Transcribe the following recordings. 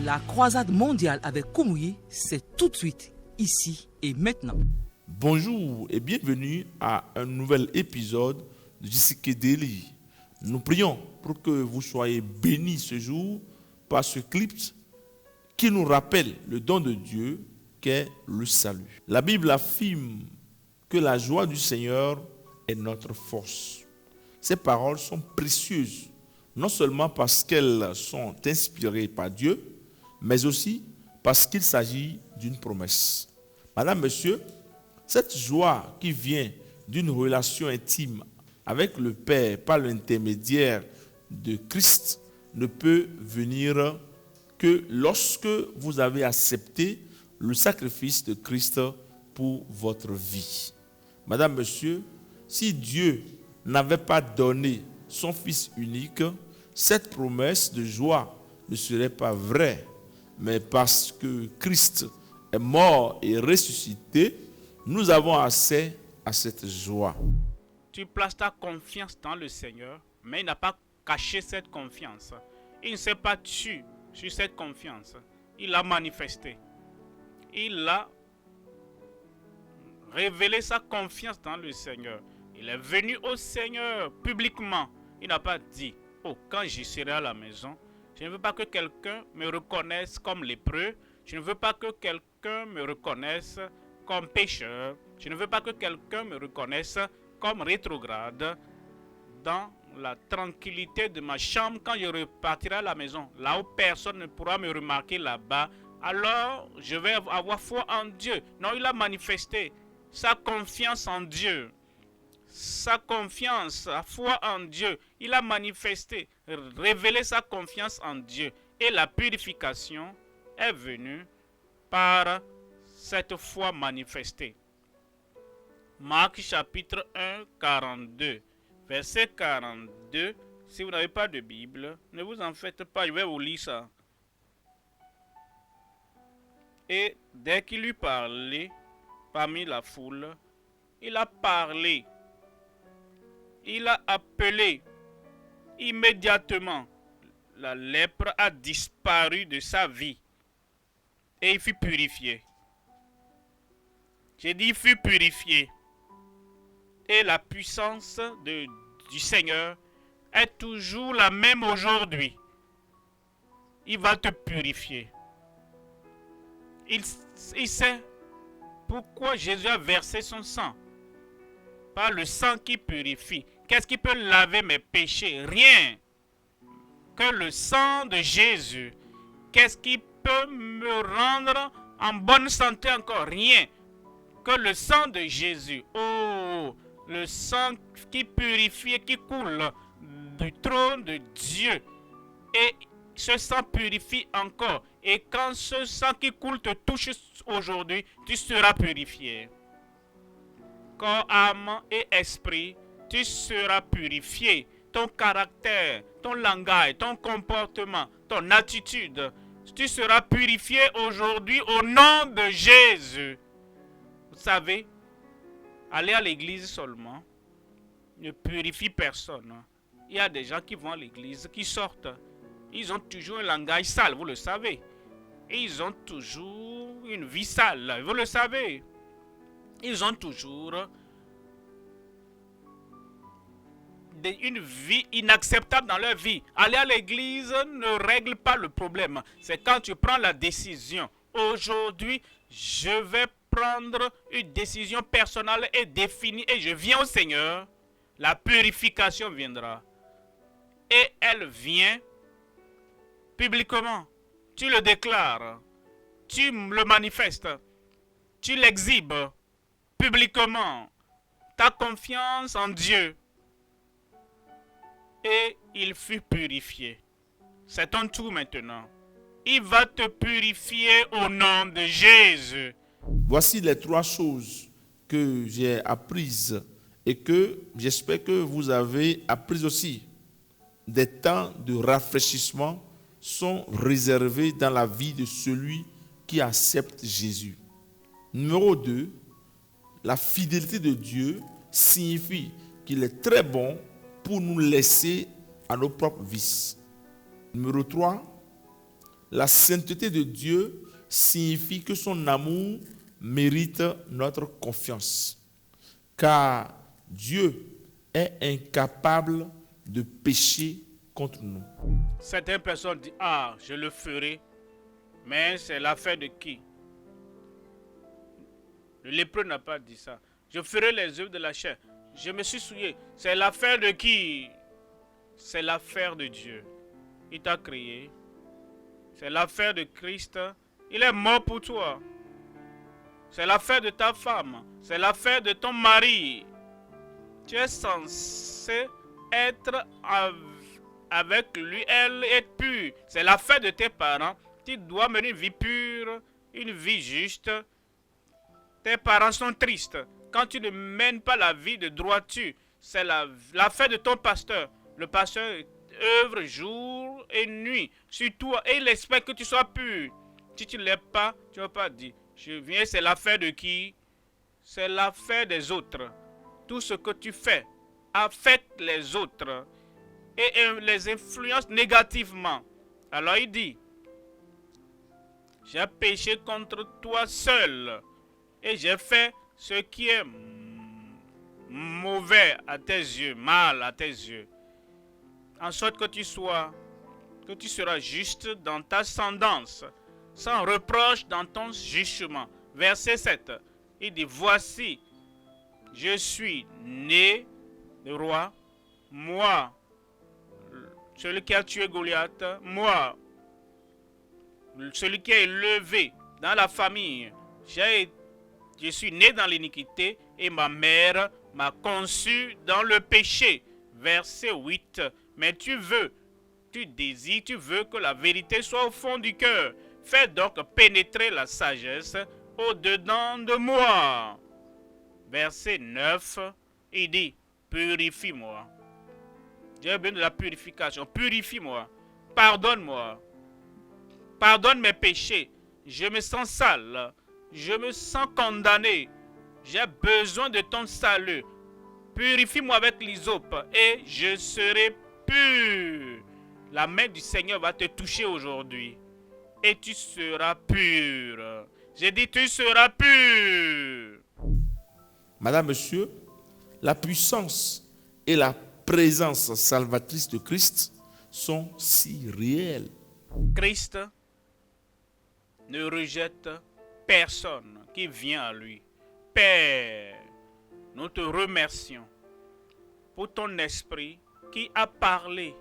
La croisade mondiale avec Kumuyi, c'est tout de suite, ici et maintenant. Bonjour et bienvenue à un nouvel épisode de JCK Daily. Nous prions pour que vous soyez bénis ce jour par ce clip qui nous rappelle le don de Dieu qu'est le salut. La Bible affirme que la joie du Seigneur est notre force. Ces paroles sont précieuses, non seulement parce qu'elles sont inspirées par Dieu, mais aussi parce qu'il s'agit d'une promesse. Madame, Monsieur, cette joie qui vient d'une relation intime avec le Père par l'intermédiaire de Christ ne peut venir que lorsque vous avez accepté le sacrifice de Christ pour votre vie. Madame, Monsieur, si Dieu n'avait pas donné son Fils unique, cette promesse de joie ne serait pas vraie. Mais parce que Christ est mort et ressuscité, nous avons accès à cette joie. Tu places ta confiance dans le Seigneur, mais il n'a pas caché cette confiance. Il ne s'est pas tué sur cette confiance. Il l'a manifesté. Il a révélé sa confiance dans le Seigneur. Il est venu au Seigneur publiquement. Il n'a pas dit, oh, quand je serai à la maison, je ne veux pas que quelqu'un me reconnaisse comme lépreux. Je ne veux pas que quelqu'un me reconnaisse comme pécheur. Je ne veux pas que quelqu'un me reconnaisse comme rétrograde. Dans la tranquillité de ma chambre, quand je repartirai à la maison, là où personne ne pourra me remarquer là-bas, alors je vais avoir foi en Dieu. Non, il a manifesté sa confiance en Dieu. Sa confiance, sa foi en Dieu. Il a manifesté, révélé sa confiance en Dieu. Et la purification est venue par cette foi manifestée. Marc chapitre 1, 42. Verset 42. Si vous n'avez pas de Bible, ne vous en faites pas, je vais vous lire ça. Et dès qu'il lui parlait parmi la foule, il a parlé. Il a appelé. Immédiatement, la lèpre a disparu de sa vie. Et il fut purifié. J'ai dit, il fut purifié. Et la puissance du Seigneur est toujours la même aujourd'hui. Il va te purifier. Il sait pourquoi Jésus a versé son sang. Par le sang qui purifie. Qu'est-ce qui peut laver mes péchés? Rien que le sang de Jésus. Qu'est-ce qui peut me rendre en bonne santé encore? Rien que le sang de Jésus. Oh, le sang qui purifie et qui coule du trône de Dieu. Et ce sang purifie encore. Et quand ce sang qui coule te touche aujourd'hui, tu seras purifié. Corps, âme et esprit, tu seras purifié. Ton caractère, ton langage, ton comportement, ton attitude, tu seras purifié aujourd'hui au nom de Jésus. Vous savez, aller à l'église seulement ne purifie personne. Il y a des gens qui vont à l'église, qui sortent. Ils ont toujours un langage sale, vous le savez. Et ils ont toujours une vie sale, vous le savez. Ils ont toujours une vie inacceptable dans leur vie. Aller à l'église ne règle pas le problème. C'est quand tu prends la décision. Aujourd'hui, je vais prendre une décision personnelle et définie et je viens au Seigneur. La purification viendra. Et elle vient publiquement. Tu le déclares. Tu le manifestes. Tu l'exhibes publiquement. Ta confiance en Dieu. Et il fut purifié. C'est ton tour maintenant. Il va te purifier au nom de Jésus. Voici les 3 choses que j'ai apprises et que j'espère que vous avez apprises aussi. Des temps de rafraîchissement sont réservés dans la vie de celui qui accepte Jésus. Numéro 2, la fidélité de Dieu signifie qu'il est très bon pour nous laisser à nos propres vices. Numéro 3, La sainteté de Dieu signifie que son amour mérite notre confiance, car Dieu est incapable de pécher contre nous. Certaines personnes disent, ah, je le ferai, mais c'est l'affaire de qui? Le lépreux n'a pas dit ça. Je ferai les œuvres de la chair. Je me suis souillé. C'est l'affaire de qui? C'est l'affaire de Dieu. Il t'a créé. C'est l'affaire de Christ. Il est mort pour toi. C'est l'affaire de ta femme. C'est l'affaire de ton mari. Tu es censé être avec lui, elle est pure. C'est l'affaire de tes parents. Tu dois mener une vie pure, une vie juste. Tes parents sont tristes. Quand tu ne mènes pas la vie de droiture, c'est l'affaire de ton pasteur. Le pasteur œuvre jour et nuit sur toi et il espère que tu sois pur. Si tu ne l'es pas, tu ne vas pas dire, je viens, c'est l'affaire de qui? C'est l'affaire des autres. Tout ce que tu fais affecte les autres et les influence négativement. Alors il dit, j'ai péché contre toi seul et j'ai fait ce qui est mauvais à tes yeux, mal à tes yeux. En sorte que tu seras juste dans ta ascendance, sans reproche dans ton jugement. Verset 7, il dit, voici, je suis né de roi, moi, celui qui a tué Goliath, moi, celui qui est élevé dans la famille, je suis né dans l'iniquité et ma mère m'a conçu dans le péché. Verset 8. Mais tu veux que la vérité soit au fond du cœur. Fais donc pénétrer la sagesse au-dedans de moi. Verset 9. Il dit, purifie-moi. J'ai besoin de la purification. Purifie-moi. Pardonne-moi. Pardonne mes péchés. Je me sens sale. Je me sens condamné. J'ai besoin de ton salut. Purifie-moi avec l'hysope et je serai pur. La main du Seigneur va te toucher aujourd'hui. Et tu seras pur. J'ai dit tu seras pur. Madame, monsieur, la puissance et la présence salvatrice de Christ sont si réelles. Christ ne rejette personne qui vient à lui. Père, nous te remercions pour ton esprit qui a parlé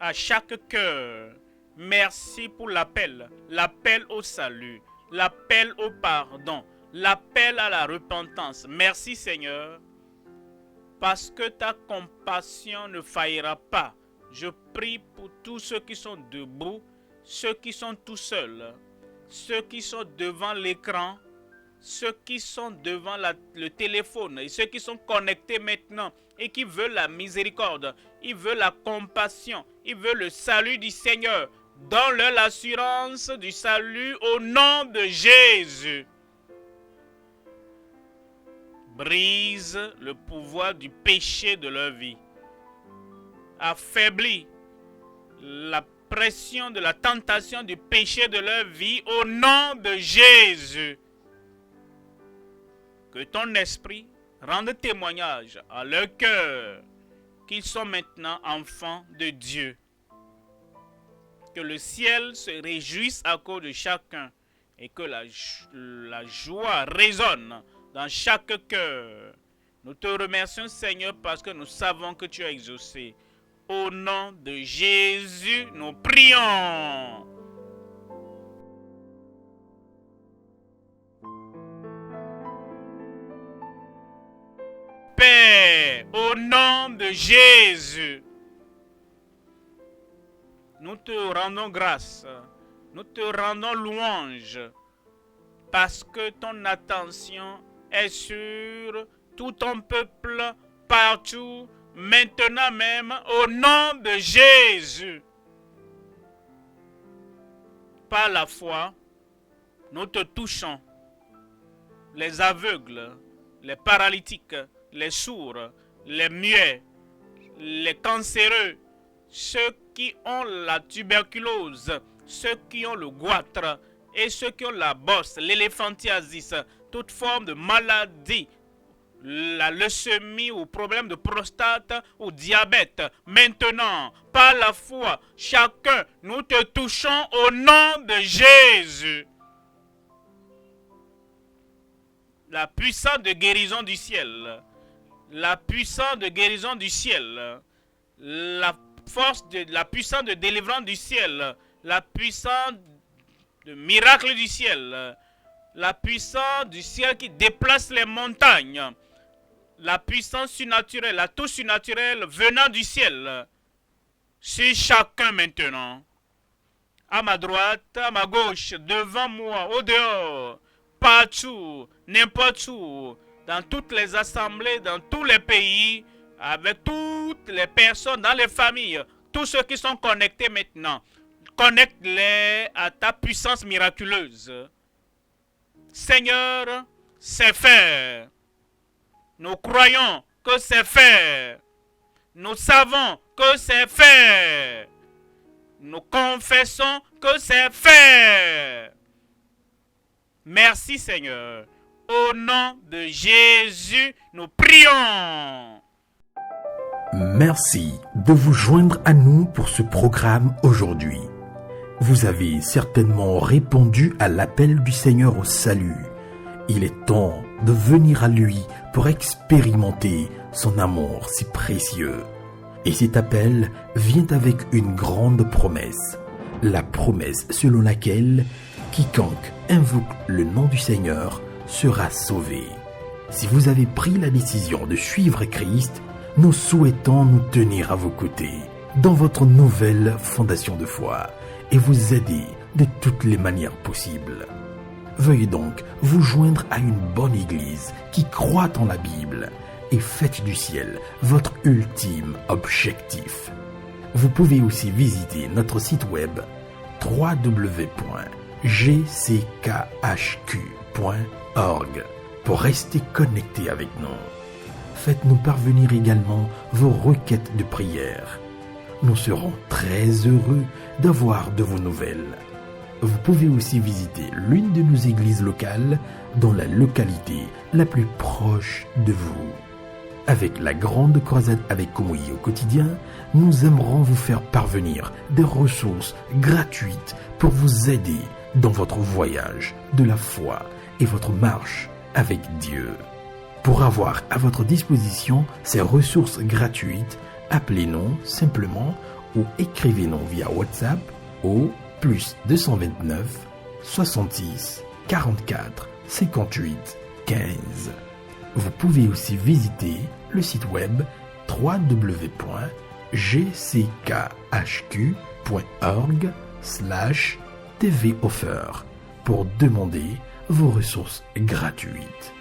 à chaque cœur. Merci pour l'appel au salut, l'appel au pardon, l'appel à la repentance. Merci Seigneur, parce que ta compassion ne faillira pas. Je prie pour tous ceux qui sont debout, ceux qui sont tout seuls, ceux qui sont devant l'écran, ceux qui sont devant le téléphone et ceux qui sont connectés maintenant et qui veulent la miséricorde, ils veulent la compassion, ils veulent le salut du Seigneur. Donne-leur l'assurance du salut au nom de Jésus. Brise le pouvoir du péché de leur vie. Affaiblis la pression de la tentation du péché de leur vie au nom de Jésus. Que ton esprit rende témoignage à leur cœur qu'ils sont maintenant enfants de Dieu. Que le ciel se réjouisse à cause de chacun et que la joie résonne dans chaque cœur. Nous te remercions Seigneur parce que nous savons que tu as exaucé. Au nom de Jésus, nous prions. Père, au nom de Jésus, nous te rendons grâce, nous te rendons louange, parce que ton attention est sur tout ton peuple, partout, maintenant même, au nom de Jésus. Par la foi, nous te touchons, les aveugles, les paralytiques, les sourds, les muets, les cancéreux, ceux qui ont la tuberculose, ceux qui ont le goitre et ceux qui ont la bosse, l'éléphantiasis, toute forme de maladie, la leucémie ou problème de prostate ou diabète. Maintenant, par la foi, chacun, nous te touchons au nom de Jésus. La puissance de guérison du ciel, la puissance de guérison du ciel, la puissance de délivrance du ciel, la puissance de miracle du ciel, la puissance du ciel qui déplace les montagnes, la puissance surnaturelle, la touche surnaturelle venant du ciel, sur chacun maintenant, à ma droite, à ma gauche, devant moi, au dehors, partout, n'importe où, dans toutes les assemblées, dans tous les pays, avec toutes les personnes, dans les familles, tous ceux qui sont connectés maintenant, connecte-les à ta puissance miraculeuse. Seigneur, c'est fait. Nous croyons que c'est fait. Nous savons que c'est fait. Nous confessons que c'est fait. Merci Seigneur. Au nom de Jésus, nous prions. Merci de vous joindre à nous pour ce programme aujourd'hui. Vous avez certainement répondu à l'appel du Seigneur au salut. Il est temps de venir à lui pour expérimenter son amour si précieux. Et cet appel vient avec une grande promesse. La promesse selon laquelle quiconque invoque le nom du Seigneur sera sauvé. Si vous avez pris la décision de suivre Christ, nous souhaitons nous tenir à vos côtés dans votre nouvelle fondation de foi et vous aider de toutes les manières possibles. Veuillez donc vous joindre à une bonne église qui croit en la Bible et faites du ciel votre ultime objectif. Vous pouvez aussi visiter notre site web www.gckhq.org pour rester connecté avec nous. Faites-nous parvenir également vos requêtes de prière. Nous serons très heureux d'avoir de vos nouvelles. Vous pouvez aussi visiter l'une de nos églises locales dans la localité la plus proche de vous. Avec la grande croisade avec Kumuyi au quotidien, nous aimerons vous faire parvenir des ressources gratuites pour vous aider dans votre voyage de la foi et votre marche avec Dieu. Pour avoir à votre disposition ces ressources gratuites, appelez-nous simplement ou écrivez-nous via WhatsApp au plus 229 66 44 58 15. Vous pouvez aussi visiter le site web www.gckhq.org/tvoffer pour demander vos ressources gratuites.